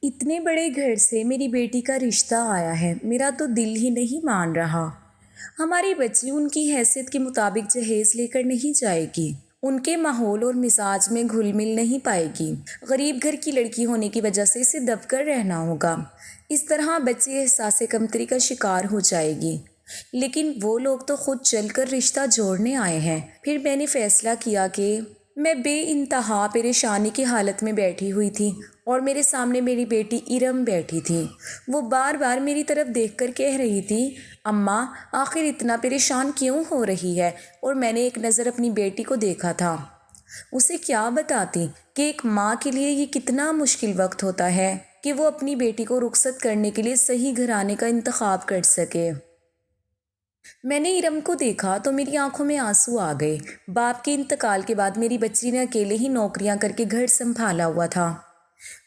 اتنے بڑے گھر سے میری بیٹی کا رشتہ آیا ہے، میرا تو دل ہی نہیں مان رہا۔ ہماری بچی ان کی حیثیت کے مطابق جہیز لے کر نہیں جائے گی، ان کے ماحول اور مزاج میں گھل مل نہیں پائے گی۔ غریب گھر کی لڑکی ہونے کی وجہ سے اسے دب کر رہنا ہوگا۔ اس طرح بچی احساس کمتری کا شکار ہو جائے گی۔ لیکن وہ لوگ تو خود چل کر رشتہ جوڑنے آئے ہیں۔ پھر میں نے فیصلہ کیا کہ میں بے انتہا پریشانی کی حالت میں بیٹھی ہوئی تھی اور میرے سامنے میری بیٹی ارم بیٹھی تھی۔ وہ بار بار میری طرف دیکھ کر کہہ رہی تھی، اماں آخر اتنا پریشان کیوں ہو رہی ہے؟ اور میں نے ایک نظر اپنی بیٹی کو دیکھا تھا۔ اسے کیا بتاتی کہ ایک ماں کے لیے یہ کتنا مشکل وقت ہوتا ہے کہ وہ اپنی بیٹی کو رخصت کرنے کے لیے صحیح گھرانے کا انتخاب کر سکے۔ میں نے ارم کو دیکھا تو میری آنکھوں میں آنسو آ گئے۔ باپ کے انتقال کے بعد میری بچی نے اکیلے ہی نوکریاں کر کے گھر سنبھالا ہوا تھا،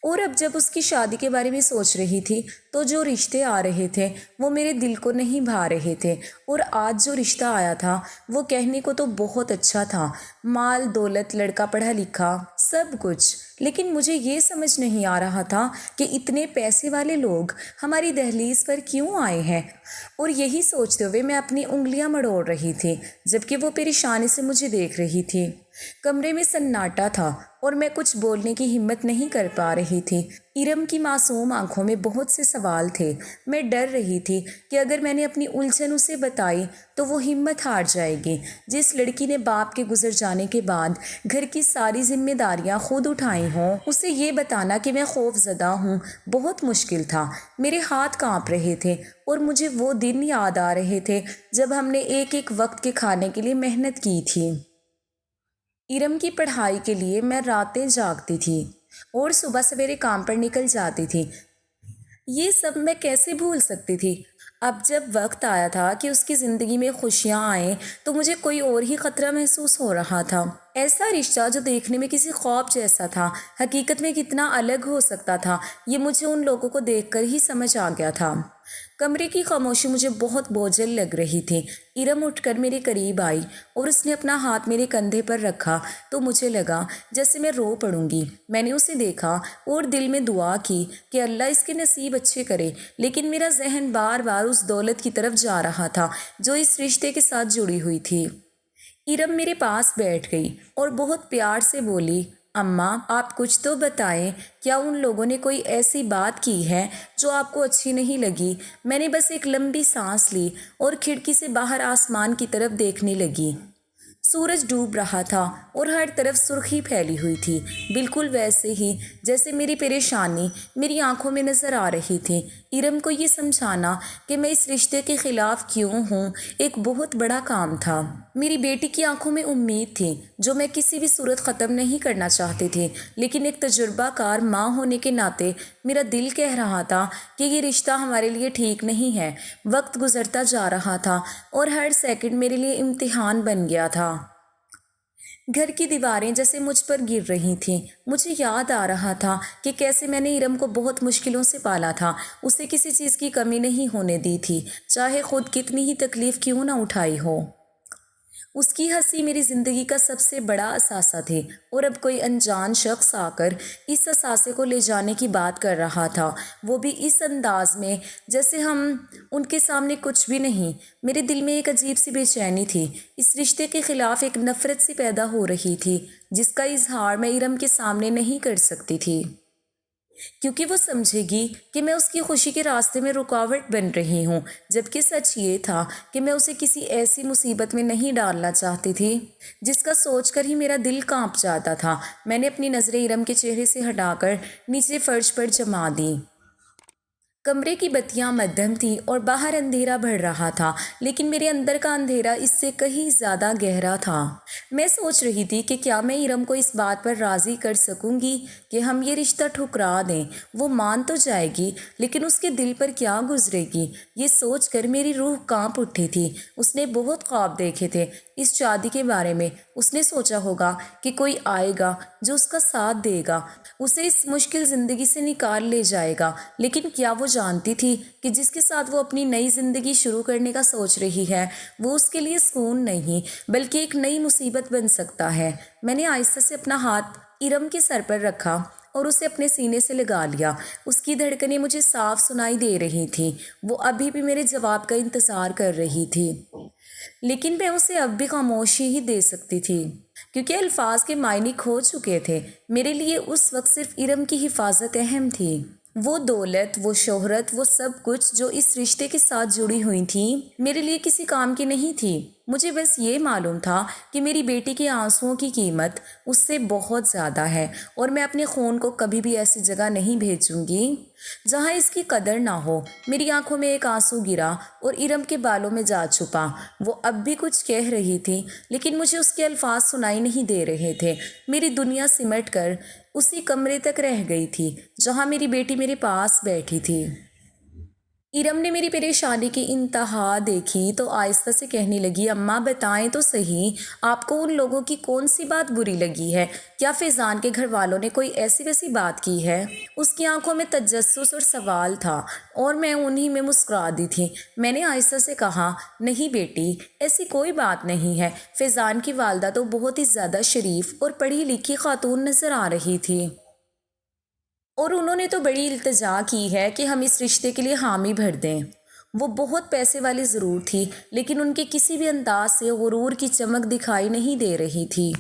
اور اب جب اس کی شادی کے بارے میں سوچ رہی تھی تو جو رشتے آ رہے تھے وہ میرے دل کو نہیں بھا رہے تھے۔ اور آج جو رشتہ آیا تھا وہ کہنے کو تو بہت اچھا تھا، مال دولت، لڑکا پڑھا لکھا، سب کچھ، لیکن مجھے یہ سمجھ نہیں آ رہا تھا کہ اتنے پیسے والے لوگ ہماری دہلیز پر کیوں آئے ہیں۔ اور یہی سوچتے ہوئے میں اپنی انگلیاں مڑوڑ رہی تھی جبکہ وہ پریشانی سے مجھے دیکھ رہی تھی۔ کمرے میں سناٹا تھا اور میں کچھ بولنے کی ہمت نہیں کر پا رہی تھی۔ ارم کی معصوم آنکھوں میں بہت سے سوال تھے۔ میں ڈر رہی تھی کہ اگر میں نے اپنی الجھن اسے بتائی تو وہ ہمت ہار جائے گی۔ جس لڑکی نے باپ کے گزر جانے کے بعد گھر کی ساری ذمہ داریاں خود اٹھائی ہوں، اسے یہ بتانا کہ میں خوف زدہ ہوں بہت مشکل تھا۔ میرے ہاتھ کانپ رہے تھے اور مجھے وہ دن یاد آ رہے تھے جب ہم نے ایک ایک وقت کے کھانے کے لیے محنت کی تھی۔ ارم کی پڑھائی کے لیے میں راتیں جاگتی تھی اور صبح سویرے کام پر نکل جاتی تھی۔ یہ سب میں کیسے بھول سکتی تھی؟ اب جب وقت آیا تھا کہ اس کی زندگی میں خوشیاں آئیں تو مجھے کوئی اور ہی خطرہ محسوس ہو رہا تھا۔ ایسا رشتہ جو دیکھنے میں کسی خواب جیسا تھا، حقیقت میں کتنا الگ ہو سکتا تھا، یہ مجھے ان لوگوں کو دیکھ کر ہی سمجھ آ گیا تھا۔ کمرے کی خاموشی مجھے بہت بوجھل لگ رہی تھی۔ ارم اٹھ کر میرے قریب آئی اور اس نے اپنا ہاتھ میرے کندھے پر رکھا تو مجھے لگا جیسے میں رو پڑوں گی۔ میں نے اسے دیکھا اور دل میں دعا کی کہ اللہ اس کے نصیب اچھے کرے، لیکن میرا ذہن بار بار اس دولت کی طرف جا رہا تھا جو اس رشتے کے ساتھ جڑی ہوئی تھی۔ ارم میرے پاس بیٹھ گئی اور بہت پیار سے بولی، اماں آپ کچھ تو بتائیں، کیا ان لوگوں نے کوئی ایسی بات کی ہے جو آپ کو اچھی نہیں لگی؟ میں نے بس ایک لمبی سانس لی اور کھڑکی سے باہر آسمان کی طرف دیکھنے لگی۔ سورج ڈوب رہا تھا اور ہر طرف سرخی پھیلی ہوئی تھی، بالکل ویسے ہی جیسے میری پریشانی میری آنکھوں میں نظر آ رہی تھی۔ ارم کو یہ سمجھانا کہ میں اس رشتے کے خلاف کیوں ہوں ایک بہت بڑا کام تھا۔ میری بیٹی کی آنکھوں میں امید تھی جو میں کسی بھی صورت ختم نہیں کرنا چاہتی تھی، لیکن ایک تجربہ کار ماں ہونے کے ناطے میرا دل کہہ رہا تھا کہ یہ رشتہ ہمارے لیے ٹھیک نہیں ہے۔ وقت گزرتا جا رہا تھا اور ہر سیکنڈ میرے لیے امتحان بن گیا تھا۔ گھر کی دیواریں جیسے مجھ پر گر رہی تھیں۔ مجھے یاد آ رہا تھا کہ کیسے میں نے ارم کو بہت مشکلوں سے پالا تھا، اسے کسی چیز کی کمی نہیں ہونے دی تھی، چاہے خود کتنی ہی تکلیف کیوں نہ اٹھائی ہو۔ اس کی ہنسی میری زندگی کا سب سے بڑا اثاثہ تھی، اور اب کوئی انجان شخص آ کر اس اثاثے کو لے جانے کی بات کر رہا تھا، وہ بھی اس انداز میں جیسے ہم ان کے سامنے کچھ بھی نہیں۔ میرے دل میں ایک عجیب سی بے چینی تھی، اس رشتے کے خلاف ایک نفرت سی پیدا ہو رہی تھی جس کا اظہار میں ارم کے سامنے نہیں کر سکتی تھی، کیونکہ وہ سمجھے گی کہ میں اس کی خوشی کے راستے میں رکاوٹ بن رہی ہوں، جبکہ سچ یہ تھا کہ میں اسے کسی ایسی مصیبت میں نہیں ڈالنا چاہتی تھی جس کا سوچ کر ہی میرا دل کانپ جاتا تھا۔ میں نے اپنی نظریں ارم کے چہرے سے ہٹا کر نیچے فرش پر جما دیں۔ کمرے کی بتیاں مدھم تھیں اور باہر اندھیرا بڑھ رہا تھا، لیکن میرے اندر کا اندھیرا اس سے کہیں زیادہ گہرا تھا۔ میں سوچ رہی تھی کہ کیا میں ارم کو اس بات پر راضی کر سکوں گی کہ ہم یہ رشتہ ٹھکرا دیں؟ وہ مان تو جائے گی لیکن اس کے دل پر کیا گزرے گی؟ یہ سوچ کر میری روح کانپ اٹھی تھی۔ اس نے بہت خواب دیکھے تھے اس شادی کے بارے میں۔ اس نے سوچا ہوگا کہ کوئی آئے گا جو اس کا ساتھ دے گا، اسے اس مشکل زندگی سے نکال لے جائے گا، لیکن کیا وہ جانتی تھی کہ جس کے ساتھ وہ اپنی نئی زندگی شروع کرنے کا سوچ رہی ہے وہ اس کے لیے سکون نہیں بلکہ ایک نئی مصیبت بن سکتا ہے۔ میں نے آہستہ سے اپنا ہاتھ ارم کے سر پر رکھا اور اسے اپنے سینے سے لگا لیا۔ اس کی دھڑکنیں مجھے صاف سنائی دے رہی تھیں، وہ ابھی بھی میرے جواب کا انتظار کر رہی تھی، لیکن میں اسے اب بھی خاموشی ہی دے سکتی تھی، کیونکہ الفاظ کے معنی کھو چکے تھے۔ میرے لیے اس وقت صرف ارم کی حفاظت اہم تھی۔ وہ دولت، وہ شہرت، وہ سب کچھ جو اس رشتے کے ساتھ جڑی ہوئی تھیں، میرے لیے کسی کام کی نہیں تھی۔ مجھے بس یہ معلوم تھا کہ میری بیٹی کے آنسوؤں کی قیمت اس سے بہت زیادہ ہے، اور میں اپنے خون کو کبھی بھی ایسی جگہ نہیں بھیجوں گی جہاں اس کی قدر نہ ہو۔ میری آنکھوں میں ایک آنسو گرا اور ارم کے بالوں میں جا چھپا۔ وہ اب بھی کچھ کہہ رہی تھی، لیکن مجھے اس کے الفاظ سنائی نہیں دے رہے تھے۔ میری دنیا سمٹ کر اسی کمرے تک رہ گئی تھی جہاں میری بیٹی میرے پاس بیٹھی تھی۔ ارم نے میری پریشانی کی انتہا دیکھی تو آہستہ سے کہنے لگی، اماں بتائیں تو صحیح، آپ کو ان لوگوں کی کون سی بات بری لگی ہے؟ کیا فیضان کے گھر والوں نے کوئی ایسی ویسی بات کی ہے؟ اس کی آنکھوں میں تجسس اور سوال تھا، اور میں انہی میں مسکرا دی تھی۔ میں نے آہستہ سے کہا، نہیں بیٹی، ایسی کوئی بات نہیں ہے۔ فیضان کی والدہ تو بہت ہی زیادہ شریف اور پڑھی لکھی خاتون نظر آ رہی تھی، اور انہوں نے تو بڑی التجا کی ہے کہ ہم اس رشتے کے لیے حامی بھر دیں۔ وہ بہت پیسے والی ضرور تھی، لیکن ان کے کسی بھی انداز سے غرور کی چمک دکھائی نہیں دے رہی تھی۔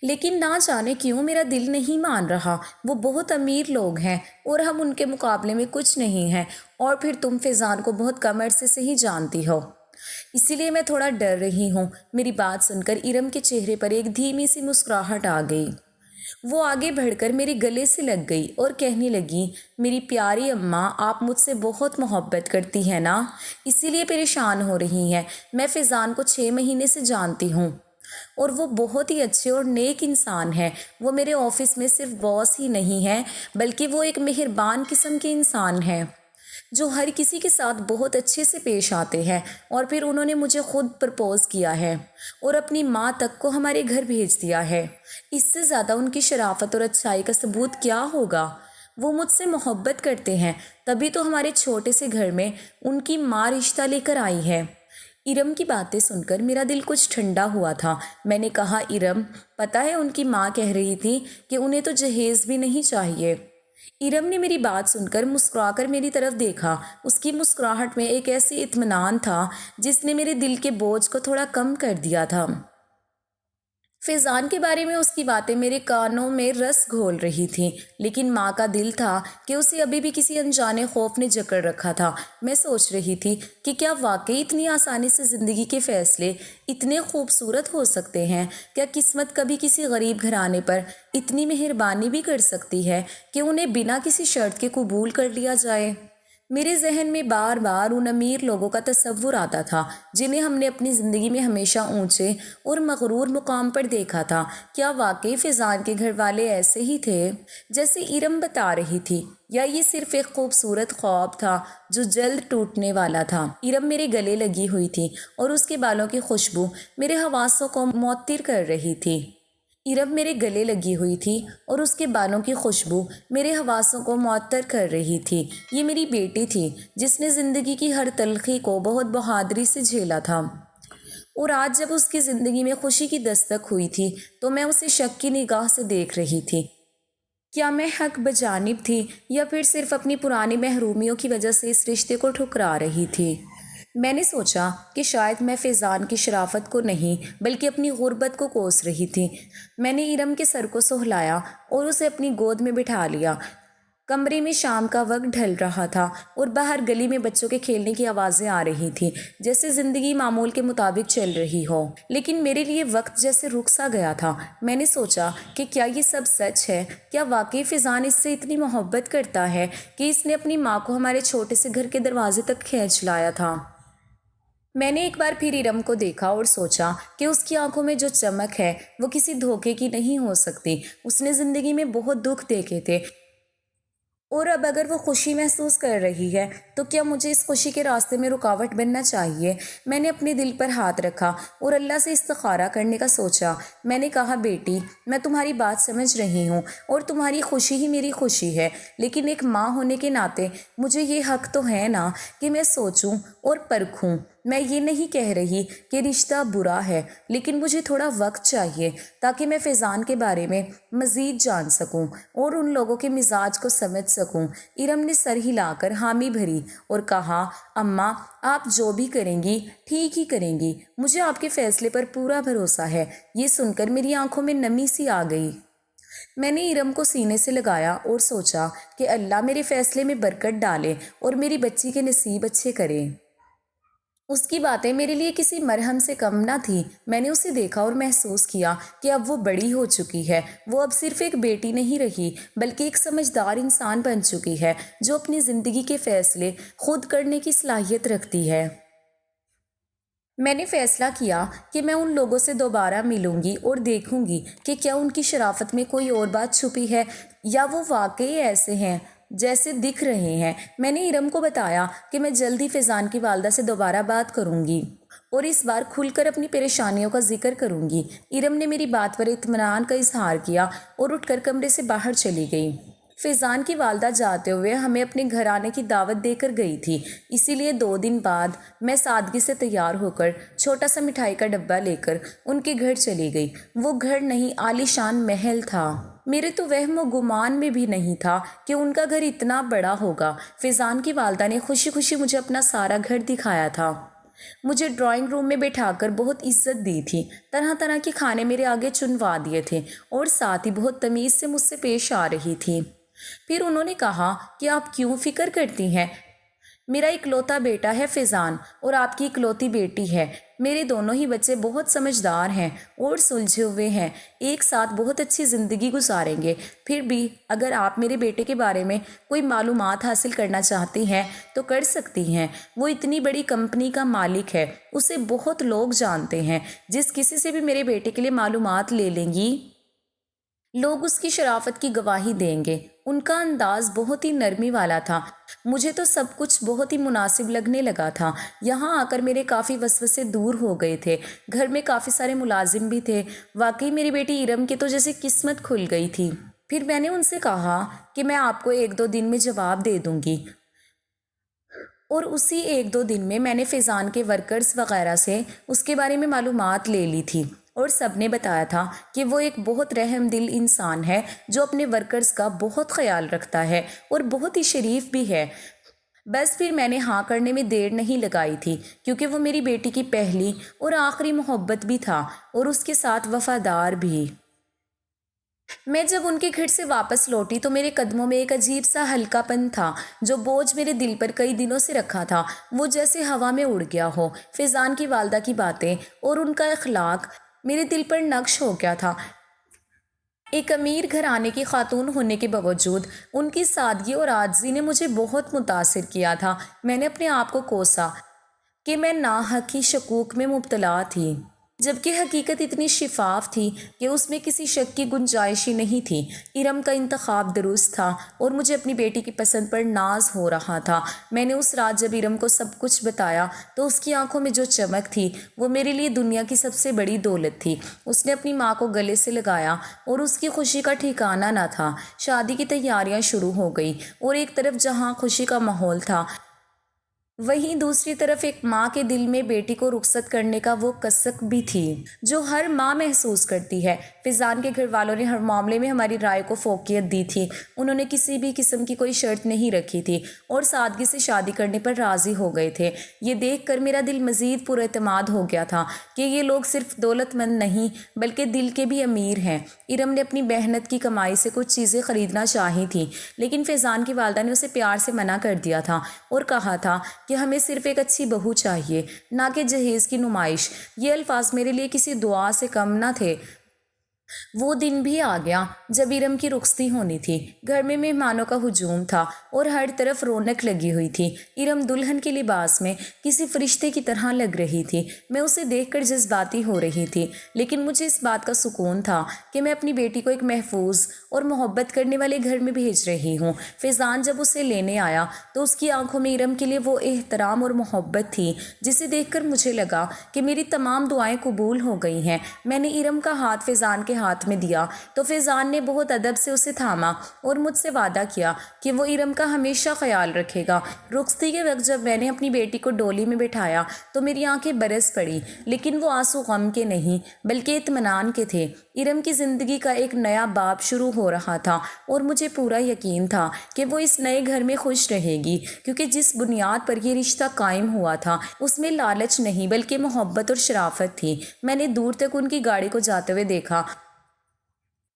لیکن نہ جانے کیوں میرا دل نہیں مان رہا۔ وہ بہت امیر لوگ ہیں اور ہم ان کے مقابلے میں کچھ نہیں ہیں، اور پھر تم فیضان کو بہت کم عرصے سے ہی جانتی ہو، اسی لیے میں تھوڑا ڈر رہی ہوں۔ میری بات سن کر ارم کے چہرے پر ایک دھیمی سی مسکراہٹ آ گئی۔ وہ آگے بڑھ کر میرے گلے سے لگ گئی اور کہنے لگی، میری پیاری اماں، آپ مجھ سے بہت محبت کرتی ہیں نا، اسی لیے پریشان ہو رہی ہیں۔ میں فیضان کو 6 مہینے سے جانتی ہوں، اور وہ بہت ہی اچھے اور نیک انسان ہے۔ وہ میرے آفس میں صرف باس ہی نہیں ہے، بلکہ وہ ایک مہربان قسم کے انسان ہیں جو ہر کسی کے ساتھ بہت اچھے سے پیش آتے ہیں۔ اور پھر انہوں نے مجھے خود پرپوز کیا ہے اور اپنی ماں تک کو ہمارے گھر بھیج دیا ہے۔ اس سے زیادہ ان کی شرافت اور اچھائی کا ثبوت کیا ہوگا؟ وہ مجھ سے محبت کرتے ہیں، تبھی تو ہمارے چھوٹے سے گھر میں ان کی ماں رشتہ لے کر آئی ہے۔ ارم کی باتیں سن کر میرا دل کچھ ٹھنڈا ہوا تھا۔ میں نے کہا، ارم، پتہ ہے ان کی ماں کہہ رہی تھی کہ انہیں تو جہیز بھی نہیں چاہیے۔ ارم نے میری بات سن کر مسکرا کر میری طرف دیکھا۔ اس کی مسکراہٹ میں ایک ایسی اطمینان تھا جس نے میرے دل کے بوجھ کو تھوڑا کم کر دیا تھا۔ فیضان کے بارے میں اس کی باتیں میرے کانوں میں رس گھول رہی تھیں، لیکن ماں کا دل تھا کہ اسے ابھی بھی کسی انجانے خوف نے جکڑ رکھا تھا۔ میں سوچ رہی تھی کہ کیا واقعی اتنی آسانی سے زندگی کے فیصلے اتنے خوبصورت ہو سکتے ہیں؟ کیا قسمت کبھی کسی غریب گھرانے پر اتنی مہربانی بھی کر سکتی ہے کہ انہیں بنا کسی شرط کے قبول کر لیا جائے؟ میرے ذہن میں بار بار ان امیر لوگوں کا تصور آتا تھا جنہیں ہم نے اپنی زندگی میں ہمیشہ اونچے اور مغرور مقام پر دیکھا تھا۔ کیا واقعی فیضان کے گھر والے ایسے ہی تھے جیسے ارم بتا رہی تھی، یا یہ صرف ایک خوبصورت خواب تھا جو جلد ٹوٹنے والا تھا؟ ارم میرے گلے لگی ہوئی تھی اور اس کے بالوں کی خوشبو میرے حواسوں کو معطر کر رہی تھی۔ ارم میرے گلے لگی ہوئی تھی اور اس کے بالوں کی خوشبو میرے حواسوں کو معطر کر رہی تھی۔ یہ میری بیٹی تھی جس نے زندگی کی ہر تلخی کو بہت بہادری سے جھیلا تھا، اور آج جب اس کی زندگی میں خوشی کی دستک ہوئی تھی تو میں اسے شک کی نگاہ سے دیکھ رہی تھی۔ کیا میں حق بجانب تھی، یا پھر صرف اپنی پرانی محرومیوں کی وجہ سے اس رشتے کو ٹھکرا رہی تھی؟ میں نے سوچا کہ شاید میں فیضان کی شرافت کو نہیں بلکہ اپنی غربت کو کوس رہی تھی۔ میں نے ارم کے سر کو سہلایا اور اسے اپنی گود میں بٹھا لیا۔ کمرے میں شام کا وقت ڈھل رہا تھا اور باہر گلی میں بچوں کے کھیلنے کی آوازیں آ رہی تھیں، جیسے زندگی معمول کے مطابق چل رہی ہو، لیکن میرے لیے وقت جیسے رک سا گیا تھا۔ میں نے سوچا کہ کیا یہ سب سچ ہے؟ کیا واقعی فیضان اس سے اتنی محبت کرتا ہے کہ اس نے اپنی ماں کو ہمارے چھوٹے سے گھر کے دروازے تک کھینچ لایا تھا؟ میں نے ایک بار پھر ارم کو دیکھا اور سوچا کہ اس کی آنکھوں میں جو چمک ہے وہ کسی دھوکے کی نہیں ہو سکتی۔ اس نے زندگی میں بہت دکھ دیکھے تھے، اور اب اگر وہ خوشی محسوس کر رہی ہے تو کیا مجھے اس خوشی کے راستے میں رکاوٹ بننا چاہیے؟ میں نے اپنے دل پر ہاتھ رکھا اور اللہ سے استخارہ کرنے کا سوچا۔ میں نے کہا، بیٹی، میں تمہاری بات سمجھ رہی ہوں اور تمہاری خوشی ہی میری خوشی ہے، لیکن ایک ماں ہونے کے ناطے مجھے یہ حق تو ہے نا کہ میں سوچوں اور پرکھوں میں یہ نہیں کہہ رہی کہ رشتہ برا ہے، لیکن مجھے تھوڑا وقت چاہیے تاکہ میں فیضان کے بارے میں مزید جان سکوں اور ان لوگوں کے مزاج کو سمجھ سکوں۔ ارم نے سر ہلا کر حامی بھری اور کہا، اماں آپ جو بھی کریں گی ٹھیک ہی کریں گی، مجھے آپ کے فیصلے پر پورا بھروسہ ہے۔ یہ سن کر میری آنکھوں میں نمی سی آ گئی۔ میں نے ارم کو سینے سے لگایا اور سوچا کہ اللہ میرے فیصلے میں برکت ڈالے اور میری بچی کے نصیب اچھے کرے۔ اس کی باتیں میرے لیے کسی مرہم سے کم نہ تھی۔ میں نے اسے دیکھا اور محسوس کیا کہ اب وہ بڑی ہو چکی ہے۔ وہ اب صرف ایک بیٹی نہیں رہی بلکہ ایک سمجھدار انسان بن چکی ہے جو اپنی زندگی کے فیصلے خود کرنے کی صلاحیت رکھتی ہے۔ میں نے فیصلہ کیا کہ میں ان لوگوں سے دوبارہ ملوں گی اور دیکھوں گی کہ کیا ان کی شرافت میں کوئی اور بات چھپی ہے یا وہ واقعی ایسے ہیں جیسے دکھ رہے ہیں۔ میں نے ارم کو بتایا کہ میں جلد ہی فیضان کی والدہ سے دوبارہ بات کروں گی اور اس بار کھل کر اپنی پریشانیوں کا ذکر کروں گی۔ ارم نے میری بات پر اطمینان کا اظہار کیا اور اٹھ کر کمرے سے باہر چلی گئی۔ فیضان کی والدہ جاتے ہوئے ہمیں اپنے گھر آنے کی دعوت دے کر گئی تھی، اسی لیے 2 دن بعد میں سادگی سے تیار ہو کر چھوٹا سا مٹھائی کا ڈبہ لے کر ان کے گھر چلی گئی۔ وہ گھر نہیں، عالی شان محل تھا۔ میرے تو وہم و گمان میں بھی نہیں تھا کہ ان کا گھر اتنا بڑا ہوگا۔ فیضان کی والدہ نے خوشی خوشی مجھے اپنا سارا گھر دکھایا تھا۔ مجھے ڈرائنگ روم میں بٹھا کر بہت عزت دی تھی، طرح طرح کے کھانے میرے آگے چنوا دیے تھے اور ساتھ ہی بہت تمیز سے مجھ سے پیش آ رہی تھی۔ پھر انہوں نے کہا کہ آپ کیوں فکر کرتی ہیں، میرا اکلوتا بیٹا ہے فیضان اور آپ کی اکلوتی بیٹی ہے۔ میرے دونوں ہی بچے بہت سمجھدار ہیں اور سلجھے ہوئے ہیں، ایک ساتھ بہت اچھی زندگی گزاریں گے۔ پھر بھی اگر آپ میرے بیٹے کے بارے میں کوئی معلومات حاصل کرنا چاہتی ہیں تو کر سکتی ہیں۔ وہ اتنی بڑی کمپنی کا مالک ہے، اسے بہت لوگ جانتے ہیں۔ جس کسی سے بھی میرے بیٹے کے لیے معلومات لے لیں گی، لوگ اس کی شرافت کی گواہی دیں گے۔ ان کا انداز بہت ہی نرمی والا تھا۔ مجھے تو سب کچھ بہت ہی مناسب لگنے لگا تھا۔ یہاں آ کر میرے کافی وسوسے دور ہو گئے تھے۔ گھر میں کافی سارے ملازم بھی تھے۔ واقعی میری بیٹی ارم کی تو جیسے قسمت کھل گئی تھی۔ پھر میں نے ان سے کہا کہ میں آپ کو 1-2 دن میں جواب دے دوں گی، اور اسی 1-2 دن میں میں نے فیضان کے ورکرز وغیرہ سے اس کے بارے میں معلومات لے لی تھی اور سب نے بتایا تھا کہ وہ ایک بہت رحم دل انسان ہے جو اپنے ورکرز کا بہت خیال رکھتا ہے اور بہت ہی شریف بھی ہے۔ بس پھر میں نے ہاں کرنے میں دیر نہیں لگائی تھی، کیونکہ وہ میری بیٹی کی پہلی اور آخری محبت بھی تھا اور اس کے ساتھ وفادار بھی۔ میں جب ان کے گھر سے واپس لوٹی تو میرے قدموں میں ایک عجیب سا ہلکا پن تھا۔ جو بوجھ میرے دل پر کئی دنوں سے رکھا تھا وہ جیسے ہوا میں اڑ گیا ہو۔ فیضان کی والدہ کی باتیں اور ان کا اخلاق میرے دل پر نقش ہو گیا تھا۔ ایک امیر گھرانے کی خاتون ہونے کے باوجود ان کی سادگی اور عاجزی نے مجھے بہت متاثر کیا تھا۔ میں نے اپنے آپ کو کوسا کہ میں ناحق ہی شکوک میں مبتلا تھی، جبکہ حقیقت اتنی شفاف تھی کہ اس میں کسی شک کی گنجائش ہی نہیں تھی۔ ارم کا انتخاب درست تھا اور مجھے اپنی بیٹی کی پسند پر ناز ہو رہا تھا۔ میں نے اس رات جب ارم کو سب کچھ بتایا تو اس کی آنکھوں میں جو چمک تھی وہ میرے لیے دنیا کی سب سے بڑی دولت تھی۔ اس نے اپنی ماں کو گلے سے لگایا اور اس کی خوشی کا ٹھکانہ نہ تھا۔ شادی کی تیاریاں شروع ہو گئی اور ایک طرف جہاں خوشی کا ماحول تھا، وہیں دوسری طرف ایک ماں کے دل میں بیٹی کو رخصت کرنے کا وہ کسک بھی تھی جو ہر ماں محسوس کرتی ہے۔ فیضان کے گھر والوں نے ہر معاملے میں ہماری رائے کو فوقیت دی تھی۔ انہوں نے کسی بھی قسم کی کوئی شرط نہیں رکھی تھی اور سادگی سے شادی کرنے پر راضی ہو گئے تھے۔ یہ دیکھ کر میرا دل مزید پر اعتماد ہو گیا تھا کہ یہ لوگ صرف دولت مند نہیں بلکہ دل کے بھی امیر ہیں۔ ارم نے اپنی محنت کی کمائی سے کچھ چیزیں خریدنا چاہی تھیں، لیکن فیضان کی والدہ نے اسے پیار سے منع کر دیا تھا اور کہا تھا کہ ہمیں صرف ایک اچھی بہو چاہیے، نہ کہ جہیز کی نمائش۔ یہ الفاظ میرے لیے کسی دعا سے کم نہ تھے۔ وہ دن بھی آ گیا جب ارم کی رخصتی ہونی تھی۔ گھر میں مہمانوں کا ہجوم تھا اور ہر طرف رونق لگی ہوئی تھی۔ ارم دلہن کے لباس میں کسی فرشتے کی طرح لگ رہی تھی۔ میں اسے دیکھ کر جذباتی ہو رہی تھی، لیکن مجھے اس بات کا سکون تھا کہ میں اپنی بیٹی کو ایک محفوظ اور محبت کرنے والے گھر میں بھیج رہی ہوں۔ فیضان جب اسے لینے آیا تو اس کی آنکھوں میں ارم کے لیے وہ احترام اور محبت تھی جسے دیکھ کر مجھے لگا کہ میری تمام دعائیں قبول ہو گئی ہیں۔ میں نے ارم کا ہاتھ فیضان کے ہاتھ میں دیا تو فیضان نے بہت ادب سے اسے تھاما اور مجھ سے وعدہ کیا کہ وہ ارم کا ہمیشہ خیال رکھے گا۔ رخصتی کے وقت جب میں نے اپنی بیٹی کو ڈولی میں بٹھایا تو میری آنکھیں برس پڑی، لیکن وہ آنسو غم کے نہیں بلکہ اطمینان کے تھے۔ ارم کی زندگی کا ایک نیا باب شروع ہو رہا تھا اور مجھے پورا یقین تھا کہ وہ اس نئے گھر میں خوش رہے گی، کیونکہ جس بنیاد پر یہ رشتہ قائم ہوا تھا اس میں لالچ نہیں بلکہ محبت اور شرافت تھی۔ میں نے دور تک ان کی گاڑی کو جاتے ہوئے دیکھا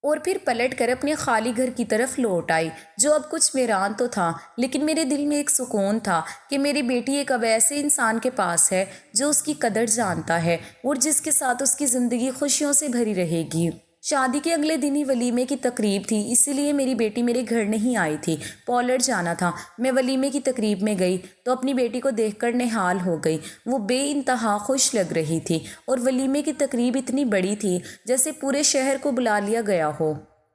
اور پھر پلٹ کر اپنے خالی گھر کی طرف لوٹ آئی، جو اب کچھ ویران تو تھا، لیکن میرے دل میں ایک سکون تھا کہ میری بیٹی ایک اب ایسے انسان کے پاس ہے جو اس کی قدر جانتا ہے اور جس کے ساتھ اس کی زندگی خوشیوں سے بھری رہے گی۔ شادی کے اگلے دن ہی ولیمے کی تقریب تھی، اسی لیے میری بیٹی میرے گھر نہیں آئی تھی، پولر جانا تھا۔ میں ولیمے کی تقریب میں گئی تو اپنی بیٹی کو دیکھ کر نہال ہو گئی۔ وہ بے انتہا خوش لگ رہی تھی اور ولیمے کی تقریب اتنی بڑی تھی جیسے پورے شہر کو بلا لیا گیا ہو۔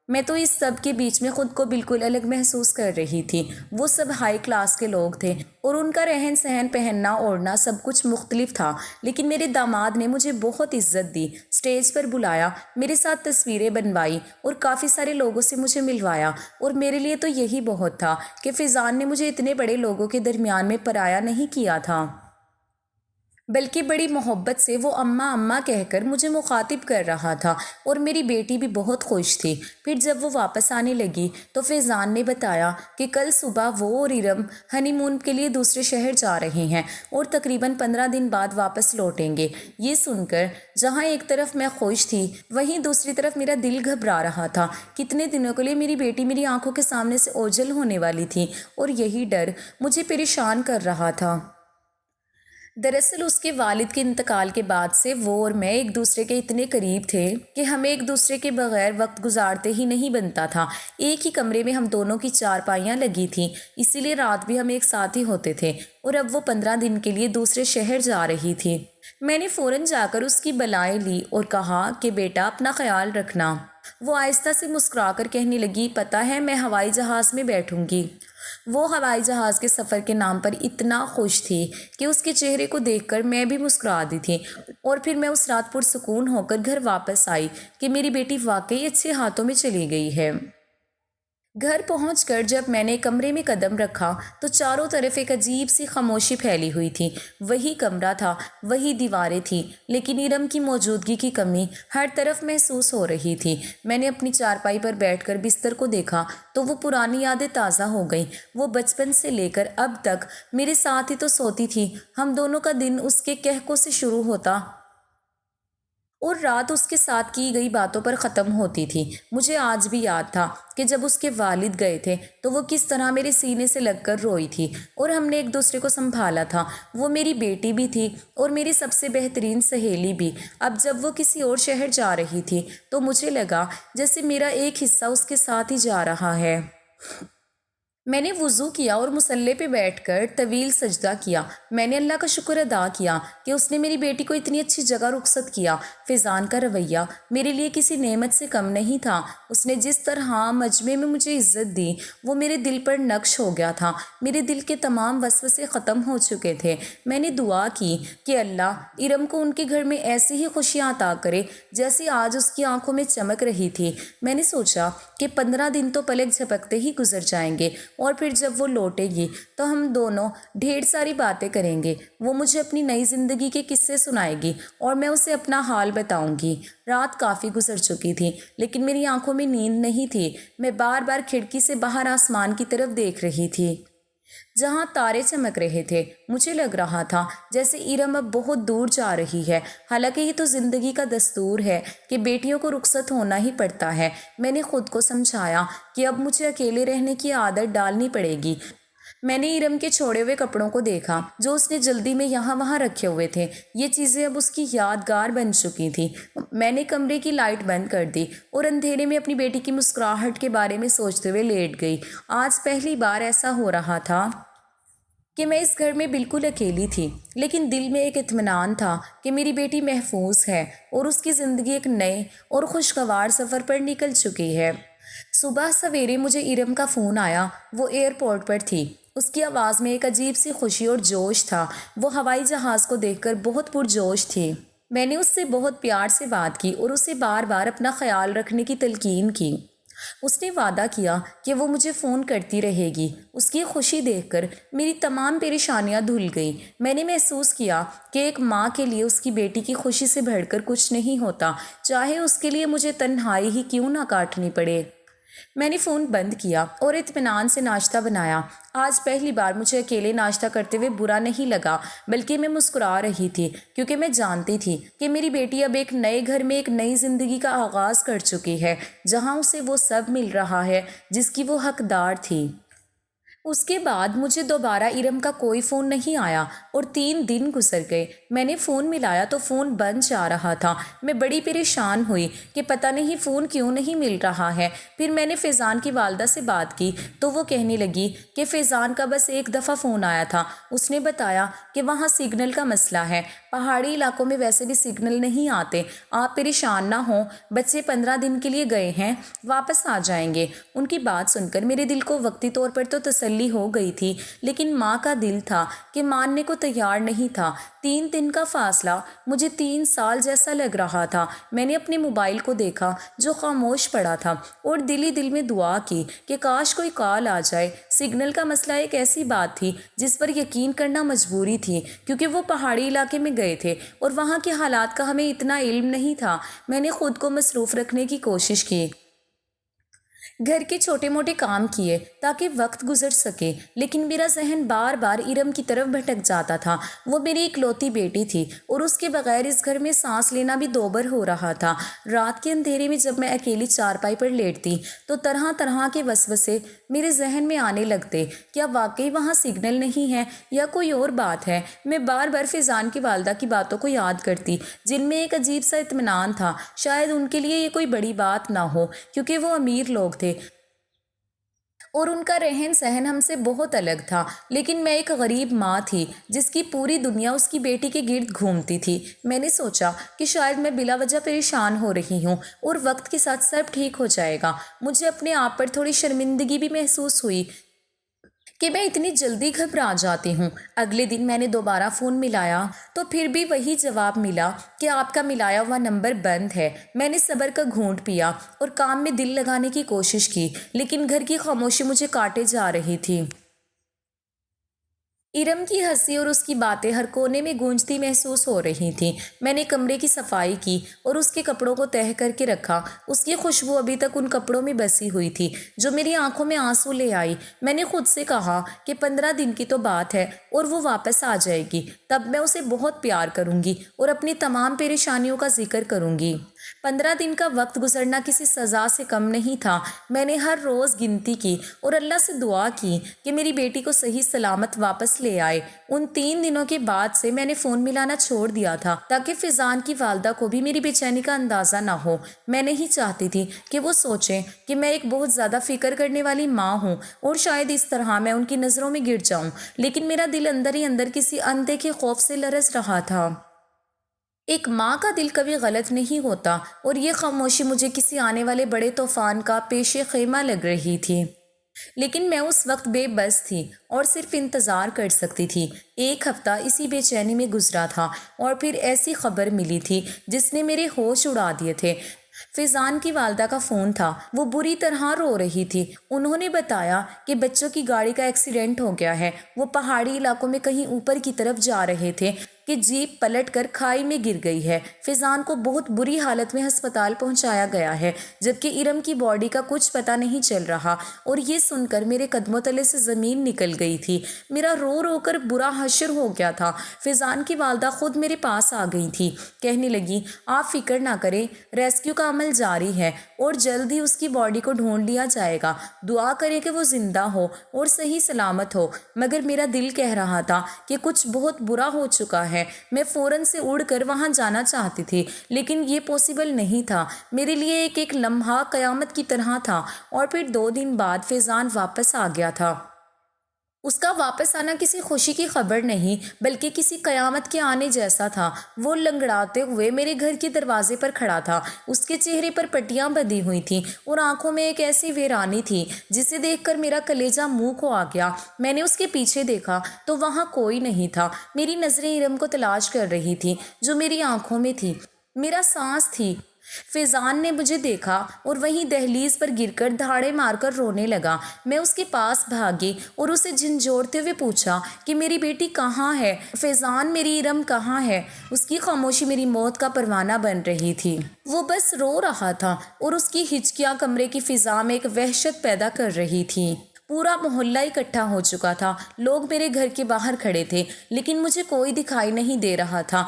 میں تو اس سب کے بیچ میں خود کو بالکل الگ محسوس کر رہی تھی۔ وہ سب ہائی کلاس کے لوگ تھے اور ان کا رہن سہن، پہننا اوڑھنا سب کچھ مختلف تھا، لیکن میرے داماد نے مجھے بہت عزت دی، اسٹیج پر بلایا، میرے ساتھ تصویریں بنوائی اور کافی سارے لوگوں سے مجھے ملوایا، اور میرے لیے تو یہی بہت تھا کہ فیضان نے مجھے اتنے بڑے لوگوں کے درمیان میں پرایا نہیں کیا تھا، بلکہ بڑی محبت سے وہ اماں اماں کہہ کر مجھے مخاطب کر رہا تھا، اور میری بیٹی بھی بہت خوش تھی۔ پھر جب وہ واپس آنے لگی تو فیضان نے بتایا کہ کل صبح وہ اور ارم ہنی مون کے لیے دوسرے شہر جا رہے ہیں اور تقریباً 15 دن بعد واپس لوٹیں گے۔ یہ سن کر جہاں ایک طرف میں خوش تھی وہیں دوسری طرف میرا دل گھبرا رہا تھا۔ کتنے دنوں کے لیے میری بیٹی میری آنکھوں کے سامنے سے اوجھل ہونے والی تھی اور یہی ڈر مجھے پریشان کر رہا تھا۔ دراصل اس کے والد کے انتقال کے بعد سے وہ اور میں ایک دوسرے کے اتنے قریب تھے کہ ہمیں ایک دوسرے کے بغیر وقت گزارتے ہی نہیں بنتا تھا۔ ایک ہی کمرے میں ہم دونوں کی چارپائیاں لگی تھیں، اسی لیے رات بھی ہم ایک ساتھ ہی ہوتے تھے، اور اب وہ 15 دن کے لیے دوسرے شہر جا رہی تھی۔ میں نے فوراً جا کر اس کی بلائیں لی اور کہا کہ بیٹا اپنا خیال رکھنا۔ وہ آہستہ سے مسکرا کر کہنے لگی، پتہ ہے میں ہوائی جہاز میں بیٹھوں گی۔ وہ ہوائی جہاز کے سفر کے نام پر اتنا خوش تھی کہ اس کے چہرے کو دیکھ کر میں بھی مسکرا دی تھی، اور پھر میں اس رات پرسکون ہو کر گھر واپس آئی کہ میری بیٹی واقعی اچھے ہاتھوں میں چلی گئی ہے۔ گھر پہنچ کر جب میں نے کمرے میں قدم رکھا تو چاروں طرف ایک عجیب سی خاموشی پھیلی ہوئی تھی۔ وہی کمرہ تھا، وہی دیواریں تھیں، لیکن ارم کی موجودگی کی کمی ہر طرف محسوس ہو رہی تھی۔ میں نے اپنی چارپائی پر بیٹھ کر بستر کو دیکھا تو وہ پرانی یادیں تازہ ہو گئیں۔ وہ بچپن سے لے کر اب تک میرے ساتھ ہی تو سوتی تھی، ہم دونوں کا دن اس کے کہکوں سے شروع ہوتا اور رات اس کے ساتھ کی گئی باتوں پر ختم ہوتی تھی۔ مجھے آج بھی یاد تھا کہ جب اس کے والد گئے تھے تو وہ کس طرح میرے سینے سے لگ کر روئی تھی اور ہم نے ایک دوسرے کو سنبھالا تھا۔ وہ میری بیٹی بھی تھی اور میری سب سے بہترین سہیلی بھی۔ اب جب وہ کسی اور شہر جا رہی تھی تو مجھے لگا جیسے میرا ایک حصہ اس کے ساتھ ہی جا رہا ہے۔ میں نے وضو کیا اور مصلے پہ بیٹھ کر طویل سجدہ کیا۔ میں نے اللہ کا شکر ادا کیا کہ اس نے میری بیٹی کو اتنی اچھی جگہ رخصت کیا۔ فیضان کا رویہ میرے لیے کسی نعمت سے کم نہیں تھا۔ اس نے جس طرح مجمع میں مجھے عزت دی وہ میرے دل پر نقش ہو گیا تھا۔ میرے دل کے تمام وسوسے ختم ہو چکے تھے۔ میں نے دعا کی کہ اللہ ارم کو ان کے گھر میں ایسی ہی خوشیاں عطا کرے جیسی آج اس کی آنکھوں میں چمک رہی تھی۔ میں نے سوچا کہ 15 دن تو پلک جھپکتے ہی گزر جائیں گے، اور پھر جب وہ لوٹے گی تو ہم دونوں ڈھیر ساری باتیں کریں گے۔ وہ مجھے اپنی نئی زندگی کے قصے سنائے گی اور میں اسے اپنا حال بتاؤں گی۔ رات کافی گزر چکی تھی لیکن میری آنکھوں میں نیند نہیں تھی۔ میں بار بار کھڑکی سے باہر آسمان کی طرف دیکھ رہی تھی جہاں تارے چمک رہے تھے۔ مجھے لگ رہا تھا جیسے ارم اب بہت دور جا رہی ہے، حالانکہ یہ تو زندگی کا دستور ہے کہ بیٹیوں کو رخصت ہونا ہی پڑتا ہے۔ میں نے خود کو سمجھایا کہ اب مجھے اکیلے رہنے کی عادت ڈالنی پڑے گی۔ میں نے ارم کے چھوڑے ہوئے کپڑوں کو دیکھا جو اس نے جلدی میں یہاں وہاں رکھے ہوئے تھے۔ یہ چیزیں اب اس کی یادگار بن چکی تھیں۔ میں نے کمرے کی لائٹ بند کر دی اور اندھیرے میں اپنی بیٹی کی مسکراہٹ کے بارے میں سوچتے ہوئے لیٹ گئی۔ آج پہلی بار ایسا ہو رہا تھا کہ میں اس گھر میں بالکل اکیلی تھی، لیکن دل میں ایک اطمینان تھا کہ میری بیٹی محفوظ ہے اور اس کی زندگی ایک نئے اور خوشگوار سفر پر نکل چکی ہے۔ صبح سویرے مجھے ارم کا فون آیا۔ وہ ایئرپورٹ پر تھی۔ اس کی آواز میں ایک عجیب سی خوشی اور جوش تھا۔ وہ ہوائی جہاز کو دیکھ کر بہت پرجوش تھی۔ میں نے اس سے بہت پیار سے بات کی اور اسے بار بار اپنا خیال رکھنے کی تلقین کی۔ اس نے وعدہ کیا کہ وہ مجھے فون کرتی رہے گی۔ اس کی خوشی دیکھ کر میری تمام پریشانیاں دھل گئیں۔ میں نے محسوس کیا کہ ایک ماں کے لیے اس کی بیٹی کی خوشی سے بڑھ کر کچھ نہیں ہوتا، چاہے اس کے لیے مجھے تنہائی ہی کیوں نہ کاٹنی پڑے۔ میں نے فون بند کیا اور اطمینان سے ناشتہ بنایا۔ آج پہلی بار مجھے اکیلے ناشتہ کرتے ہوئے برا نہیں لگا، بلکہ میں مسکرا رہی تھی، کیونکہ میں جانتی تھی کہ میری بیٹی اب ایک نئے گھر میں ایک نئی زندگی کا آغاز کر چکی ہے، جہاں اسے وہ سب مل رہا ہے جس کی وہ حقدار تھی۔ اس کے بعد مجھے دوبارہ ارم کا کوئی فون نہیں آیا اور 3 دن گزر گئے۔ میں نے فون ملایا تو فون بند جا رہا تھا۔ میں بڑی پریشان ہوئی کہ پتہ نہیں فون کیوں نہیں مل رہا ہے۔ پھر میں نے فیضان کی والدہ سے بات کی تو وہ کہنے لگی کہ فیضان کا بس ایک دفعہ فون آیا تھا۔ اس نے بتایا کہ وہاں سگنل کا مسئلہ ہے، پہاڑی علاقوں میں ویسے بھی سگنل نہیں آتے، آپ پریشان نہ ہوں، بچے 15 دن کے لیے گئے ہیں، واپس آ جائیں گے۔ ان کی بات سن کر میرے دل کو وقتی طور پر تو تسلی ہو گئی تھی، لیکن ماں کا دل تھا کہ ماننے کو تیار نہیں تھا۔ 3 دن کا فاصلہ مجھے 3 سال جیسا لگ رہا تھا۔ میں نے اپنے موبائل کو دیکھا جو خاموش پڑا تھا اور دل ہی دل میں دعا کی کہ کاش کوئی کال آ جائے۔ سگنل کا مسئلہ ایک ایسی بات تھی جس پر یقین کرنا مجبوری تھی، کیونکہ وہ پہاڑی علاقے میں گئے تھے اور وہاں کے حالات کا ہمیں اتنا علم نہیں تھا۔ میں نے خود کو مصروف رکھنے کی کوشش کی، گھر کے چھوٹے موٹے کام کیے تاکہ وقت گزر سکے، لیکن میرا ذہن بار بار ارم کی طرف بھٹک جاتا تھا۔ وہ میری اکلوتی بیٹی تھی اور اس کے بغیر اس گھر میں سانس لینا بھی دوبر ہو رہا تھا۔ رات کے اندھیرے میں جب میں اکیلی چارپائی پر لیٹتی تو طرح طرح کے وسوسے میرے ذہن میں آنے لگتے۔ کیا واقعی وہاں سگنل نہیں ہے یا کوئی اور بات ہے؟ میں بار بار فیضان کی والدہ کی باتوں کو یاد کرتی، جن میں ایک عجیب سا اطمینان تھا۔ شاید ان کے لیے یہ کوئی بڑی بات نہ ہو، کیونکہ وہ امیر لوگ تھے اور ان کا رہن سہن ہم سے بہت الگ تھا، لیکن میں ایک غریب ماں تھی جس کی پوری دنیا اس کی بیٹی کے گرد گھومتی تھی۔ میں نے سوچا کہ شاید میں بلا وجہ پریشان ہو رہی ہوں اور وقت کے ساتھ سب ٹھیک ہو جائے گا۔ مجھے اپنے آپ پر تھوڑی شرمندگی بھی محسوس ہوئی کہ میں اتنی جلدی گھبرا جاتی ہوں۔ اگلے دن میں نے دوبارہ فون ملایا تو پھر بھی وہی جواب ملا کہ آپ کا ملایا ہوا نمبر بند ہے۔ میں نے صبر کا گھونٹ پیا اور کام میں دل لگانے کی کوشش کی، لیکن گھر کی خاموشی مجھے کاٹے جا رہی تھی۔ ارم کی ہنسی اور اس کی باتیں ہر کونے میں گونجتی محسوس ہو رہی تھیں۔ میں نے کمرے کی صفائی کی اور اس کے کپڑوں کو تہہ کر کے رکھا۔ اس کی خوشبو ابھی تک ان کپڑوں میں بسی ہوئی تھی جو میری آنکھوں میں آنسو لے آئی۔ میں نے خود سے کہا کہ 15 دن کی تو بات ہے اور وہ واپس آ جائے گی، تب میں اسے بہت پیار کروں گی اور اپنی تمام پریشانیوں کا ذکر کروں گی۔ 15 دن کا وقت گزرنا کسی سزا سے کم نہیں تھا۔ میں نے ہر روز گنتی کی اور اللہ سے دعا کی کہ میری بیٹی کو صحیح سلامت واپس لے آئے۔ ان 3 دنوں کے بعد سے میں نے فون ملانا چھوڑ دیا تھا تاکہ فیضان کی والدہ کو بھی میری بے چینی کا اندازہ نہ ہو۔ میں نہیں چاہتی تھی کہ وہ سوچیں کہ میں ایک بہت زیادہ فکر کرنے والی ماں ہوں اور شاید اس طرح میں ان کی نظروں میں گر جاؤں، لیکن میرا دل اندر ہی اندر کسی اندیکھے خوف سے لرز رہا تھا۔ ایک ماں کا دل کبھی غلط نہیں ہوتا اور یہ خاموشی مجھے کسی آنے والے بڑے طوفان کا پیش خیمہ لگ رہی تھی، لیکن میں اس وقت بے بس تھی اور صرف انتظار کر سکتی تھی۔ 1 ہفتہ اسی بے چینی میں گزرا تھا اور پھر ایسی خبر ملی تھی جس نے میرے ہوش اڑا دیے تھے۔ فیضان کی والدہ کا فون تھا، وہ بری طرح رو رہی تھی۔ انہوں نے بتایا کہ بچوں کی گاڑی کا ایکسیڈنٹ ہو گیا ہے۔ وہ پہاڑی علاقوں میں کہیں اوپر کی طرف جا رہے تھے کہ جیپ پلٹ کر کھائی میں گر گئی ہے۔ فیضان کو بہت بری حالت میں ہسپتال پہنچایا گیا ہے، جبکہ ارم کی باڈی کا کچھ پتہ نہیں چل رہا، اور یہ سن کر میرے قدموں تلے سے زمین نکل گئی تھی۔ میرا رو رو کر برا حشر ہو گیا تھا۔ فیضان کی والدہ خود میرے پاس آ گئی تھی، کہنے لگی آپ فکر نہ کریں، ریسکیو کا عمل جاری ہے اور جلد ہی اس کی باڈی کو ڈھونڈ لیا جائے گا، دعا کریں کہ وہ زندہ ہو اور صحیح سلامت ہو۔ مگر میرا دل کہہ رہا تھا کہ کچھ بہت برا ہو چکا ہے۔ میں فوراً سے اڑ کر وہاں جانا چاہتی تھی، لیکن یہ پاسبل نہیں تھا۔ میرے لیے ایک ایک لمحہ قیامت کی طرح تھا۔ اور پھر 2 دن بعد فیضان واپس آ گیا تھا۔ اس کا واپس آنا کسی خوشی کی خبر نہیں بلکہ کسی قیامت کے آنے جیسا تھا۔ وہ لنگڑاتے ہوئے میرے گھر کے دروازے پر کھڑا تھا۔ اس کے چہرے پر پٹیاں بندھی ہوئی تھیں اور آنکھوں میں ایک ایسی ویرانی تھی جسے دیکھ کر میرا کلیجہ منہ کو آ گیا۔ میں نے اس کے پیچھے دیکھا تو وہاں کوئی نہیں تھا۔ میری نظریں ارم کو تلاش کر رہی تھی جو میری آنکھوں میں تھی، میرا سانس تھی۔ فیضان نے مجھے دیکھا اور وہیں دہلیز پر گر کر دھاڑے مار کر رونے لگا۔ میں اس کے پاس بھاگی اور اسے جھنجھوڑتے ہوئے پوچھا کہ میری بیٹی کہاں ہے؟ فیضان، میری ارم کہاں ہے؟ اس کی خاموشی میری موت کا پروانہ بن رہی تھی۔ وہ بس رو رہا تھا اور اس کی ہچکیاں کمرے کی فضا میں ایک وحشت پیدا کر رہی تھی۔ پورا محلہ اکٹھا ہو چکا تھا۔ لوگ میرے گھر کے باہر کھڑے تھے لیکن مجھے کوئی دکھائی نہیں دے رہا تھا۔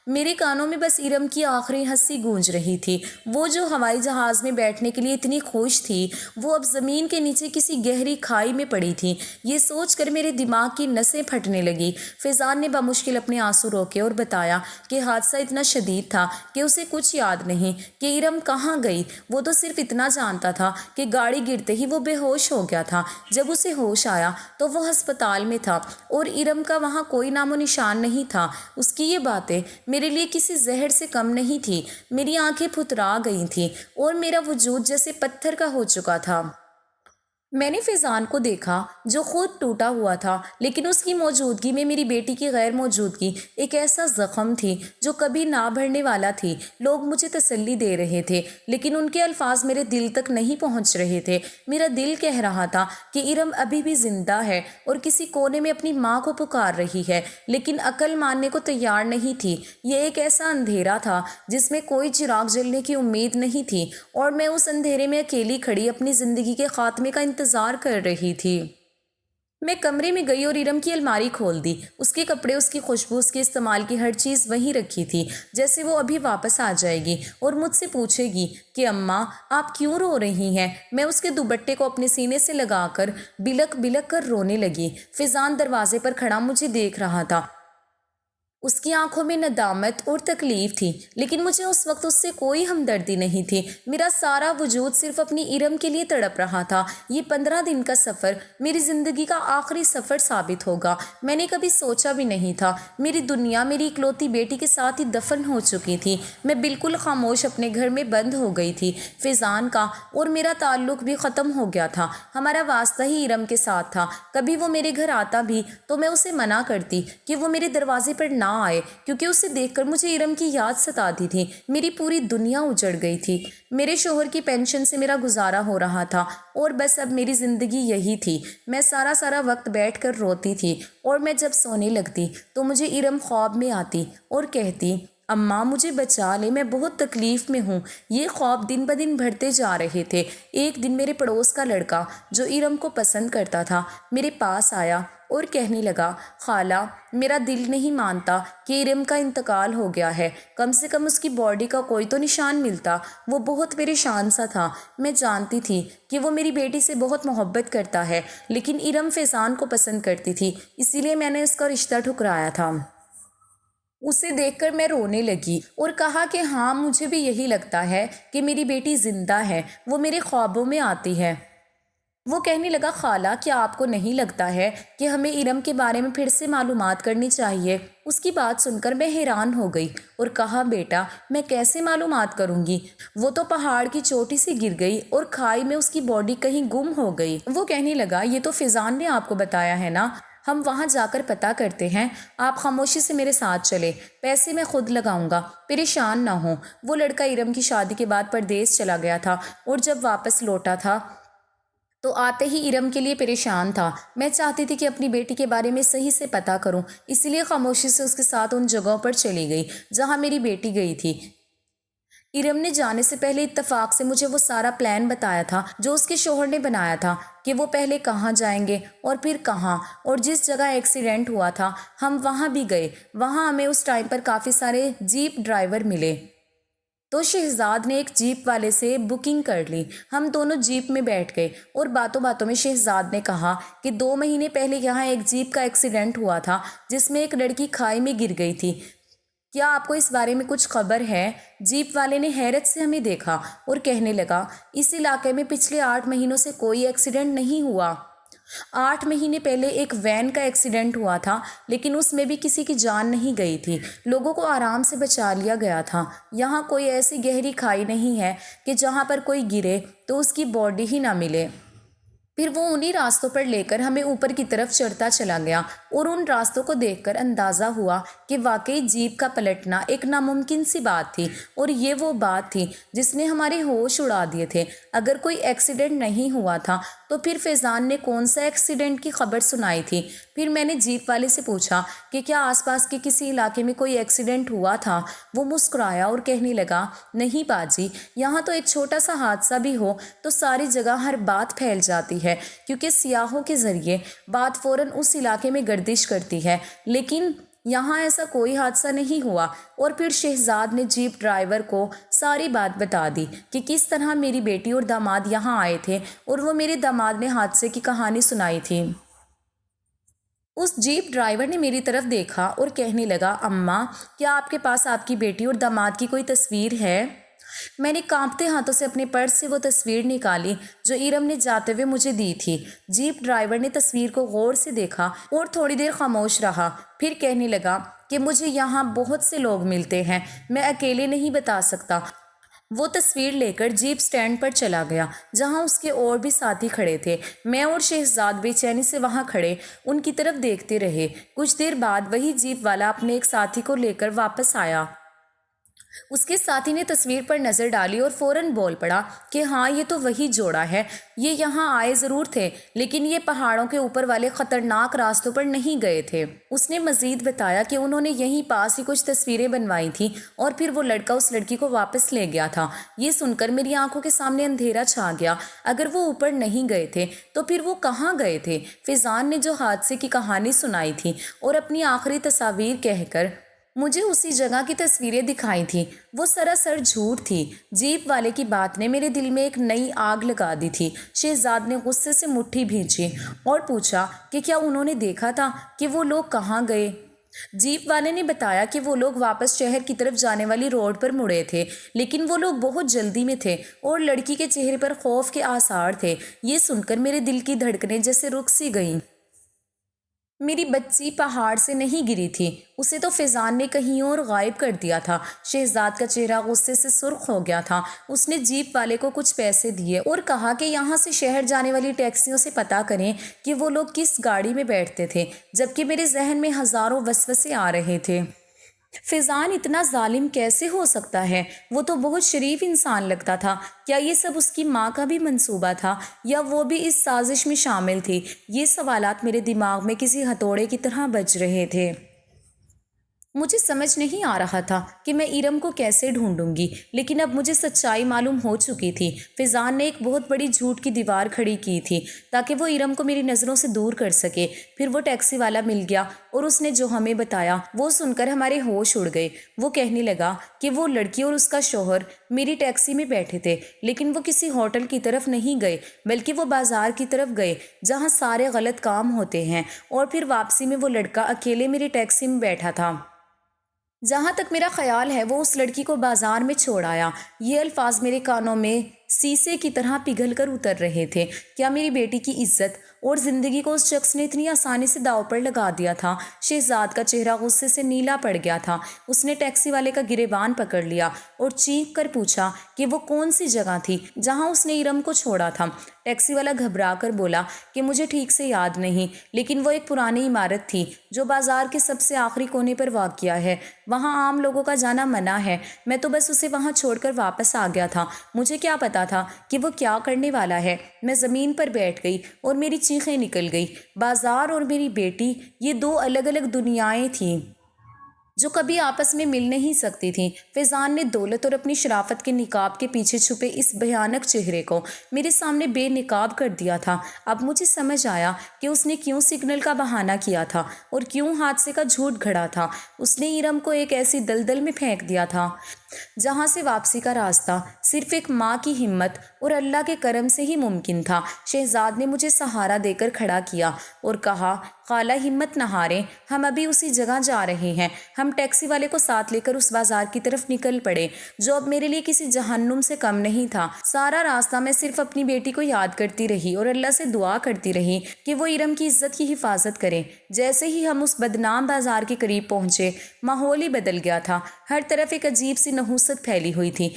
میرے کانوں میں بس ارم کی آخری ہنسی گونج رہی تھی۔ وہ جو ہوائی جہاز میں بیٹھنے کے لیے اتنی خوش تھی، وہ اب زمین کے نیچے کسی گہری کھائی میں پڑی تھی۔ یہ سوچ کر میرے دماغ کی نسیں پھٹنے لگی۔ فیضان نے بمشکل اپنے آنسو روکے اور بتایا کہ حادثہ اتنا شدید تھا کہ اسے کچھ یاد نہیں کہ ارم کہاں گئی۔ وہ تو صرف اتنا جانتا تھا کہ گاڑی گرتے ہی وہ بے ہوش ہو گیا تھا۔ جب اسے ہوش آیا تو وہ ہسپتال میں تھا اور ارم کا وہاں کوئی نام و نشان نہیں تھا۔ اس کی یہ باتیں میرے لیے کسی زہر سے کم نہیں تھی۔ میری آنکھیں پھترا گئی تھیں اور میرا وجود جیسے پتھر کا ہو چکا تھا۔ میں نے فیضان کو دیکھا جو خود ٹوٹا ہوا تھا، لیکن اس کی موجودگی میں میری بیٹی کی غیر موجودگی ایک ایسا زخم تھی جو کبھی نہ بھرنے والا تھی۔ لوگ مجھے تسلی دے رہے تھے لیکن ان کے الفاظ میرے دل تک نہیں پہنچ رہے تھے۔ میرا دل کہہ رہا تھا کہ ارم ابھی بھی زندہ ہے اور کسی کونے میں اپنی ماں کو پکار رہی ہے، لیکن عقل ماننے کو تیار نہیں تھی۔ یہ ایک ایسا اندھیرا تھا جس میں کوئی چراغ جلنے کی امید نہیں تھی اور میں اس اندھیرے میں اکیلی کھڑی اپنی زندگی کے خاتمے کا انتظار کر رہی تھی۔ میں کمرے میں گئی اور ارم کی الماری کھول دی۔ اس کے کپڑے، اس کی خوشبو، اس کے استعمال کی ہر چیز وہیں رکھی تھی، جیسے وہ ابھی واپس آ جائے گی اور مجھ سے پوچھے گی کہ اماں آپ کیوں رو رہی ہیں؟ میں اس کے دوپٹے کو اپنے سینے سے لگا کر بلک بلک کر رونے لگی۔ فیضان دروازے پر کھڑا مجھے دیکھ رہا تھا۔ اس کی آنکھوں میں ندامت اور تکلیف تھی، لیکن مجھے اس وقت اس سے کوئی ہمدردی نہیں تھی۔ میرا سارا وجود صرف اپنی ارم کے لیے تڑپ رہا تھا۔ یہ 15 دن کا سفر میری زندگی کا آخری سفر ثابت ہوگا۔ میں نے کبھی سوچا بھی نہیں تھا۔ میری دنیا میری اکلوتی بیٹی کے ساتھ ہی دفن ہو چکی تھی۔ میں بالکل خاموش اپنے گھر میں بند ہو گئی تھی۔ فیضان کا اور میرا تعلق بھی ختم ہو گیا تھا۔ ہمارا واسطہ ہی ارم کے ساتھ تھا۔ کبھی وہ میرے گھر آتا بھی تو میں اسے منع کرتی کہ وہ میرے دروازے پر نہ آئے، کیونکہ اسے دیکھ کر مجھے ارم کی یاد ستاتی تھی۔ میری پوری دنیا اجڑ گئی تھی۔ میرے شوہر کی پینشن سے میرا گزارا ہو رہا تھا اور بس اب میری زندگی یہی تھی۔ میں سارا وقت بیٹھ کر روتی تھی اور میں جب سونے لگتی تو مجھے ارم خواب میں آتی اور کہتی اماں مجھے بچا لے، میں بہت تکلیف میں ہوں۔ یہ خواب دن بدن بڑھتے جا رہے تھے۔ ایک دن میرے پڑوس کا لڑکا جو ارم کو پسند کرتا تھا میرے پاس آیا اور کہنے لگا خالہ میرا دل نہیں مانتا کہ ارم کا انتقال ہو گیا ہے، کم سے کم اس کی باڈی کا کوئی تو نشان ملتا۔ وہ بہت پریشان سا تھا۔ میں جانتی تھی کہ وہ میری بیٹی سے بہت محبت کرتا ہے، لیکن ارم فیضان کو پسند کرتی تھی، اسی لیے میں نے اس کا رشتہ ٹھکرایا تھا۔ اسے دیکھ کر میں رونے لگی اور کہا کہ ہاں مجھے بھی یہی لگتا ہے کہ میری بیٹی زندہ ہے، وہ میرے خوابوں میں آتی ہے۔ وہ کہنے لگا خالہ کیا آپ کو نہیں لگتا ہے کہ ہمیں ارم کے بارے میں پھر سے معلومات کرنی چاہیے؟ اس کی بات سن کر میں حیران ہو گئی اور کہا بیٹا میں کیسے معلومات کروں گی؟ وہ تو پہاڑ کی چوٹی سے گر گئی اور کھائی میں اس کی باڈی کہیں گم ہو گئی۔ وہ کہنے لگا یہ تو فیضان نے آپ کو بتایا ہے نا، ہم وہاں جا کر پتہ کرتے ہیں، آپ خاموشی سے میرے ساتھ چلے، پیسے میں خود لگاؤں گا، پریشان نہ ہوں۔ وہ لڑکا ارم کی شادی کے بعد پردیس چلا گیا تھا اور جب واپس لوٹا تھا تو آتے ہی ارم کے لیے پریشان تھا۔ میں چاہتی تھی کہ اپنی بیٹی کے بارے میں صحیح سے پتہ کروں، اسی لیے خاموشی سے اس کے ساتھ ان جگہوں پر چلی گئی جہاں میری بیٹی گئی تھی۔ ارم نے جانے سے پہلے اتفاق سے مجھے وہ سارا پلان بتایا تھا جو اس کے شوہر نے بنایا تھا کہ وہ پہلے کہاں جائیں گے اور پھر کہاں، اور جس جگہ ایکسیڈنٹ ہوا تھا ہم وہاں بھی گئے۔ وہاں ہمیں اس ٹائم پر کافی سارے جیپ ڈرائیور ملے تو شہزاد نے ایک جیپ والے سے بکنگ کر لی۔ ہم دونوں جیپ میں بیٹھ گئے اور باتوں باتوں میں شہزاد نے کہا کہ 2 مہینے پہلے یہاں ایک جیپ کا ایکسیڈنٹ ہوا تھا جس میں ایک لڑکی کھائی میں گر گئی تھی، کیا آپ کو اس بارے میں کچھ خبر ہے؟ جیپ والے نے حیرت سے ہمیں دیکھا اور کہنے لگا اس علاقے میں پچھلے 8 مہینوں سے کوئی ایکسیڈنٹ نہیں ہوا۔ 8 مہینے پہلے ایک وین کا ایکسیڈنٹ ہوا تھا، لیکن اس میں بھی کسی کی جان نہیں گئی تھی، لوگوں کو آرام سے بچا لیا گیا تھا۔ یہاں کوئی ایسی گہری کھائی نہیں ہے کہ جہاں پر کوئی گرے تو اس کی باڈی ہی نہ ملے۔ پھر وہ انہی راستوں پر لے کر ہمیں اوپر کی طرف چڑھتا چلا گیا، اور ان راستوں کو دیکھ کر اندازہ ہوا کہ واقعی جیپ کا پلٹنا ایک ناممکن سی بات تھی، اور یہ وہ بات تھی جس نے ہمارے ہوش اڑا دیے تھے۔ اگر کوئی ایکسیڈنٹ نہیں ہوا تھا تو پھر فیضان نے کون سا ایکسیڈنٹ کی خبر سنائی تھی؟ پھر میں نے جیپ والے سے پوچھا کہ کیا آس پاس کے کسی علاقے میں کوئی ایکسیڈنٹ ہوا تھا؟ وہ مسکرایا اور کہنے لگا، نہیں باجی، یہاں تو ایک چھوٹا سا حادثہ بھی ہو تو ساری جگہ ہر بات پھیل جاتی ہے، کیونکہ سیاحوں کے ذریعے بات فوراً اس علاقے میں گردش کرتی ہے، لیکن یہاں ایسا کوئی حادثہ نہیں ہوا۔ اور پھر شہزاد نے جیپ ڈرائیور کو ساری بات بتا دی کہ کس طرح میری بیٹی اور داماد یہاں آئے تھے، اور وہ میرے داماد نے حادثے کی کہانی سنائی تھی۔ اس جیپ ڈرائیور نے میری طرف دیکھا اور کہنے لگا، اماں، کیا آپ کے پاس آپ کی بیٹی اور داماد کی کوئی تصویر ہے؟ میں نے کانپتے ہاتھوں سے اپنے پرس سے وہ تصویر نکالی جو ارم نے جاتے ہوئے مجھے دی تھی۔ جیپ ڈرائیور نے تصویر کو غور سے دیکھا اور تھوڑی دیر خاموش رہا، پھر کہنے لگا کہ مجھے یہاں بہت سے لوگ ملتے ہیں، میں اکیلے نہیں بتا سکتا۔ وہ تصویر لے کر جیپ سٹینڈ پر چلا گیا جہاں اس کے اور بھی ساتھی کھڑے تھے۔ میں اور شہزاد بے چینی سے وہاں کھڑے ان کی طرف دیکھتے رہے۔ کچھ دیر بعد وہی جیپ والا اپنے ایک ساتھی کو لے کر واپس آیا۔ اس کے ساتھی نے تصویر پر نظر ڈالی اور فوراً بول پڑا کہ ہاں، یہ تو وہی جوڑا ہے، یہ یہاں آئے ضرور تھے، لیکن یہ پہاڑوں کے اوپر والے خطرناک راستوں پر نہیں گئے تھے۔ اس نے مزید بتایا کہ انہوں نے یہیں پاس ہی کچھ تصویریں بنوائی تھیں، اور پھر وہ لڑکا اس لڑکی کو واپس لے گیا تھا۔ یہ سن کر میری آنکھوں کے سامنے اندھیرا چھا گیا۔ اگر وہ اوپر نہیں گئے تھے تو پھر وہ کہاں گئے تھے؟ فیضان نے جو حادثے کی کہانی سنائی تھی اور اپنی آخری تصاویر کہہ کر مجھے اسی جگہ کی تصویریں دکھائی تھیں، وہ سراسر جھوٹ تھی۔ جیپ والے کی بات نے میرے دل میں ایک نئی آگ لگا دی تھی۔ شہزاد نے غصے سے مٹھی بھینچی اور پوچھا کہ کیا انہوں نے دیکھا تھا کہ وہ لوگ کہاں گئے؟ جیپ والے نے بتایا کہ وہ لوگ واپس شہر کی طرف جانے والی روڈ پر مڑے تھے، لیکن وہ لوگ بہت جلدی میں تھے اور لڑکی کے چہرے پر خوف کے آثار تھے۔ یہ سن کر میرے دل کی دھڑکنیں جیسے رک سی گئیں۔ میری بچی پہاڑ سے نہیں گری تھی، اسے تو فیضان نے کہیں اور غائب کر دیا تھا۔ شہزاد کا چہرہ غصے سے سرخ ہو گیا تھا۔ اس نے جیپ والے کو کچھ پیسے دیے اور کہا کہ یہاں سے شہر جانے والی ٹیکسیوں سے پتہ کریں کہ وہ لوگ کس گاڑی میں بیٹھتے تھے، جبکہ میرے ذہن میں ہزاروں وسوسے آ رہے تھے۔ فیضان اتنا ظالم کیسے ہو سکتا ہے؟ وہ تو بہت شریف انسان لگتا تھا۔ کیا یہ سب اس کی ماں کا بھی منصوبہ تھا، یا وہ بھی اس سازش میں شامل تھی؟ یہ سوالات میرے دماغ میں کسی ہتھوڑے کی طرح بج رہے تھے۔ مجھے سمجھ نہیں آ رہا تھا کہ میں ارم کو کیسے ڈھونڈوں گی، لیکن اب مجھے سچائی معلوم ہو چکی تھی۔ فیضان نے ایک بہت بڑی جھوٹ کی دیوار کھڑی کی تھی تاکہ وہ ارم کو میری نظروں سے دور کر سکے۔ پھر وہ ٹیکسی والا مل گیا اور اس نے جو ہمیں بتایا وہ سن کر ہمارے ہوش اڑ گئے۔ وہ کہنے لگا کہ وہ لڑکی اور اس کا شوہر میری ٹیکسی میں بیٹھے تھے، لیکن وہ کسی ہوٹل کی طرف نہیں گئے، بلکہ وہ بازار کی طرف گئے جہاں سارے غلط کام ہوتے ہیں، اور پھر واپسی میں وہ لڑکا اکیلے میری ٹیکسی میں بیٹھا تھا۔ جہاں تک میرا خیال ہے وہ اس لڑکی کو بازار میں چھوڑ آیا۔ یہ الفاظ میرے کانوں میں سیسے کی طرح پگھل کر اتر رہے تھے۔ کیا میری بیٹی کی عزت اور زندگی کو اس شخص نے اتنی آسانی سے داؤ پر لگا دیا تھا؟ شہزاد کا چہرہ غصے سے نیلا پڑ گیا تھا۔ اس نے ٹیکسی والے کا گریبان پکڑ لیا اور چیخ کر پوچھا کہ وہ کون سی جگہ تھی جہاں اس نے ارم کو چھوڑا تھا۔ ٹیکسی والا گھبرا کر بولا کہ مجھے ٹھیک سے یاد نہیں، لیکن وہ ایک پرانی عمارت تھی جو بازار کے سب سے آخری کونے پر واقع ہے۔ وہاں عام لوگوں کا جانا منع ہے۔ میں تو بس اسے وہاں چھوڑ کر واپس آ گیا تھا۔ مجھے کیا پتا تھا کہ وہ کیا کرنے والا ہے۔ میں زمین پر بیٹھ گئی اور میری چیخیں نکل گئی۔ بازار اور میری بیٹی، یہ دو الگ الگ دنیایں تھیں جو کبھی آپس میں مل نہیں سکتی تھیں۔ فیضان نے دولت اور اپنی شرافت کے نقاب کے پیچھے چھپے اس بھیانک چہرے کو میرے سامنے بے نقاب کر دیا تھا۔ اب مجھے سمجھ آیا کہ اس نے کیوں سگنل کا بہانہ کیا تھا اور کیوں حادثے کا جھوٹ گھڑا تھا۔ اس نے ارم کو ایک ایسی دلدل میں پھینک دیا تھا جہاں سے واپسی کا راستہ صرف ایک ماں کی ہمت اور اللہ کے کرم سے ہی ممکن تھا۔ شہزاد نے مجھے سہارا دے کر کھڑا کیا اور کہا، خالہ ہمت نہ ہاریں، ہم ابھی اسی جگہ جا رہے ہیں۔ ہم ٹیکسی والے کو ساتھ لے کر اس بازار کی طرف نکل پڑے جو اب میرے لیے کسی جہنم سے کم نہیں تھا۔ سارا راستہ میں صرف اپنی بیٹی کو یاد کرتی رہی اور اللہ سے دعا کرتی رہی کہ وہ ارم کی عزت کی حفاظت کرے۔ جیسے ہی ہم اس بدنام بازار کے قریب پہنچے، ماحول ہی بدل گیا تھا۔ ہر طرف ایک عجیب سی نحوست پھیلی ہوئی تھی۔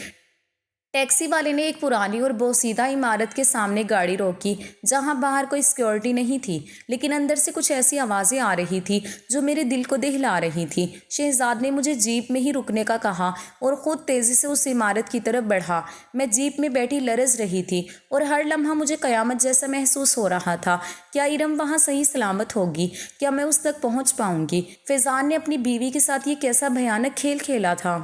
ٹیکسی والے نے ایک پرانی اور بوسیدہ عمارت کے سامنے گاڑی روکی جہاں باہر کوئی سیکیورٹی نہیں تھی، لیکن اندر سے کچھ ایسی آوازیں آ رہی تھی جو میرے دل کو دہلا رہی تھی۔ شہزاد نے مجھے جیپ میں ہی رکنے کا کہا اور خود تیزی سے اس عمارت کی طرف بڑھا۔ میں جیپ میں بیٹھی لرز رہی تھی اور ہر لمحہ مجھے قیامت جیسا محسوس ہو رہا تھا۔ کیا ارم وہاں صحیح سلامت ہوگی؟ کیا میں اس تک پہنچ پاؤں گی؟ فیضان نے اپنی بیوی کے ساتھ یہ کیسا بھیانک کھیل کھیلا تھا؟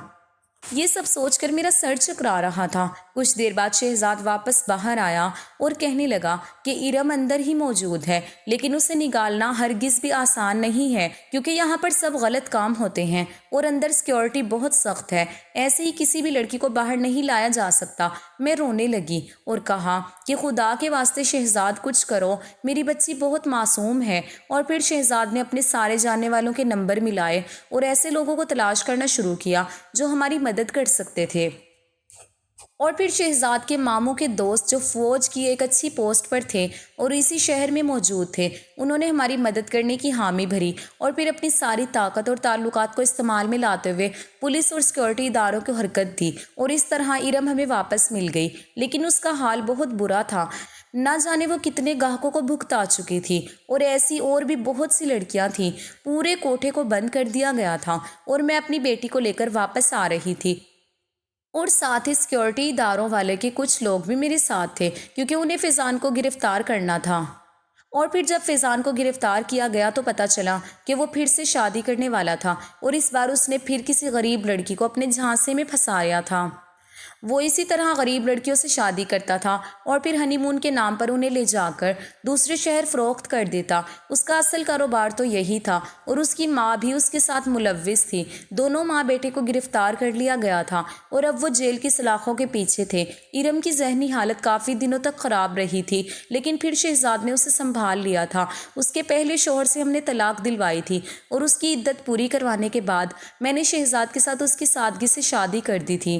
یہ سب سوچ کر میرا سر چکرا رہا تھا۔ کچھ دیر بعد شہزاد واپس باہر آیا اور کہنے لگا کہ ارم اندر ہی موجود ہے، لیکن اسے نکالنا ہرگز بھی آسان نہیں ہے کیونکہ یہاں پر سب غلط کام ہوتے ہیں اور اندر سیکیورٹی بہت سخت ہے۔ ایسے ہی کسی بھی لڑکی کو باہر نہیں لایا جا سکتا۔ میں رونے لگی اور کہا کہ خدا کے واسطے شہزاد کچھ کرو، میری بچی بہت معصوم ہے۔ اور پھر شہزاد نے اپنے سارے جاننے والوں کے نمبر ملائے اور ایسے لوگوں کو تلاش کرنا شروع کیا جو ہماری مدد کر سکتے تھے۔ اور پھر شہزاد کے ماموں کے دوست جو فوج کی ایک اچھی پوسٹ پر تھے اور اسی شہر میں موجود تھے، انہوں نے ہماری مدد کرنے کی حامی بھری اور پھر اپنی ساری طاقت اور تعلقات کو استعمال میں لاتے ہوئے پولیس اور سیکیورٹی اداروں کو حرکت دی اور اس طرح ارم ہمیں واپس مل گئی۔ لیکن اس کا حال بہت برا تھا۔ نہ جانے وہ کتنے گاہکوں کو بھگتا چکی تھی اور ایسی اور بھی بہت سی لڑکیاں تھیں۔ پورے کوٹھے کو بند کر دیا گیا تھا اور میں اپنی بیٹی کو لے کر واپس آ رہی تھی اور ساتھ ہی سیکیورٹی اداروں والے کے کچھ لوگ بھی میرے ساتھ تھے کیونکہ انہیں فیضان کو گرفتار کرنا تھا۔ اور پھر جب فیضان کو گرفتار کیا گیا تو پتہ چلا کہ وہ پھر سے شادی کرنے والا تھا اور اس بار اس نے پھر کسی غریب لڑکی کو اپنے جھانسے میں پھنسایا تھا۔ وہ اسی طرح غریب لڑکیوں سے شادی کرتا تھا اور پھر ہنی مون کے نام پر انہیں لے جا کر دوسرے شہر فروخت کر دیتا۔ اس کا اصل کاروبار تو یہی تھا اور اس کی ماں بھی اس کے ساتھ ملوث تھی۔ دونوں ماں بیٹے کو گرفتار کر لیا گیا تھا اور اب وہ جیل کی سلاخوں کے پیچھے تھے۔ ارم کی ذہنی حالت کافی دنوں تک خراب رہی تھی، لیکن پھر شہزاد نے اسے سنبھال لیا تھا۔ اس کے پہلے شوہر سے ہم نے طلاق دلوائی تھی اور اس کی عدت پوری کروانے کے بعد میں نے شہزاد کے ساتھ اس کی سادگی سے شادی کر دی تھی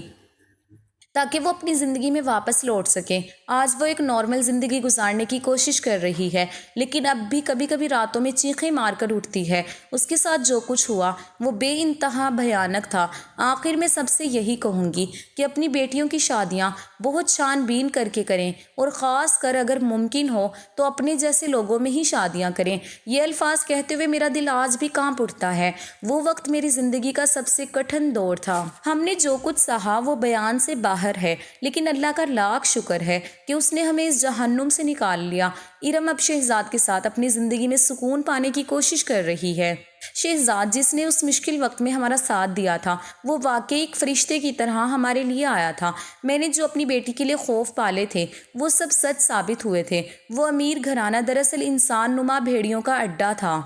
تاکہ وہ اپنی زندگی میں واپس لوٹ سکیں۔ آج وہ ایک نارمل زندگی گزارنے کی کوشش کر رہی ہے، لیکن اب بھی کبھی کبھی راتوں میں چیخیں مار کر اٹھتی ہے۔ اس کے ساتھ جو کچھ ہوا وہ بے انتہا بھیانک تھا۔ آخر میں سب سے یہی کہوں گی کہ اپنی بیٹیوں کی شادیاں بہت چھان بین کر کے کریں اور خاص کر اگر ممکن ہو تو اپنے جیسے لوگوں میں ہی شادیاں کریں۔ یہ الفاظ کہتے ہوئے میرا دل آج بھی کانپ اٹھتا ہے۔ وہ وقت میری زندگی کا سب سے کٹھن دور تھا۔ ہم نے جو کچھ سہا وہ بیان سے باہر ہے، لیکن اللہ کا لاکھ شکر ہے کہ اس نے ہمیں اس جہنم سے نکال لیا۔ ارم اب شہزاد کے ساتھ اپنی زندگی میں سکون پانے کی کوشش کر رہی ہے۔ شہزاد جس نے اس مشکل وقت میں ہمارا ساتھ دیا تھا وہ واقعی ایک فرشتے کی طرح ہمارے لیے آیا تھا۔ میں نے جو اپنی بیٹی کے لیے خوف پالے تھے وہ سب سچ ثابت ہوئے تھے۔ وہ امیر گھرانہ دراصل انسان نما بھیڑیوں کا اڈا تھا